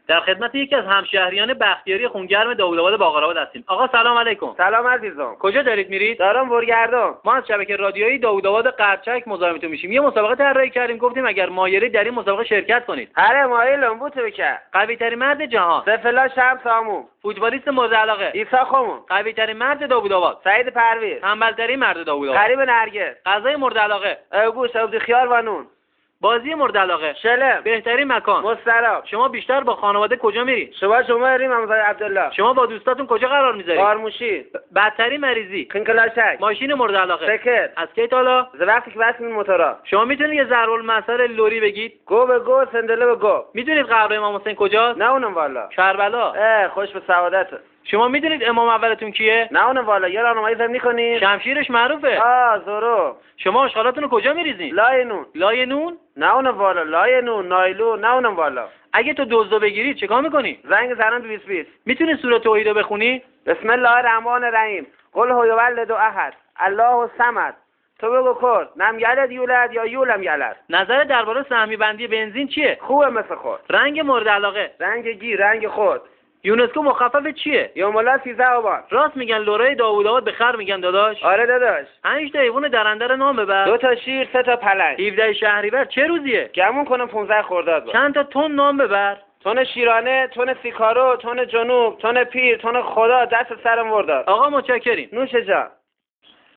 در خدمت یکی از همشهریان بختیاری خونگرم داوودآباد باقرآباد هستیم. آقا سلام علیکم. سلام عزیزم. کجا دارید میرید؟ دارم برگردم. ما از شبکه رادیویی داوودآباد قرچک مزاحمتون میشیم. یه مسابقه طراحی کردیم، گفتیم اگر مایلید در این مسابقه شرکت کنید. هره مایلم بوته بکه. قوی ترین مرد جهان. سفلا شمس آمو. فوتبالیست مورد علاقه. عیسی خمون. قوی ترین مرد داوودآباد. سعید پرویز. تنبل ترین مرد داوودآباد. غریب نرگس. غذای مورد علاقه. گوشت عبدی خیار و نون. بازی مورد علاقه. شلم. بهترین مکان. مستراب. شما بیشتر با خانواده کجا میری؟ شما بریم امضای عبدالله. شما با دوستاتون کجا قرار میذارید؟ قارموشی. بدترین مریضی. خنکلاشک. ماشین مورد علاقه. سکت. از کی تا حالا؟ ز وقتی که بس موتورا. شما میتونید یه ضرب المثل لوری بگید؟ گو به گو سندله به گو. میدونید قبر امام حسین کجاست؟ نه اونم والا. کربلا. خوش به سعادت. شما میدونید امام اولتون کیه؟ نه اونم والا. یه راهنمایی زمینی کنین. شمشیرش معروفه. زورو. شما آشغالاتون رو کجا میریزین؟ لای نون. لای نون؟ نه اونم والا. لای نون، نایلون، نه اونم والا. اگه تو دزدو بگیری چیکار میکنی؟ زنگ زنم 20 میتونی سوره توحید رو بخونی؟ بسم الله الرحمن الرحیم. قل هو یولد احد الله الصمد. تو بگو کرد نم یلد یولد یا یولم یلد. نظر درباره سهمی بندی بنزین چیه؟ خوبه مثل خود. رنگ مورد علاقه. رنگ گی، رنگ خود. یونسکو مخفف چیه؟ یوم الله 13 آبان. راست میگن لورای داوودآباد به خر میگن داداش؟ آره داداش. 5 تا حیوان درنده رو نام ببر. 2 تا شیر، 3 تا پلنگ. 17 شهریور چه روزیه؟ گمون کنم 15 خرداد بود. چند تا تن نام ببر. تن شیرانه، تن سیکارو، تن جنوب، تن پیر، تن خدا، دست سرم ورداد. آقا متشکریم. نوش جان.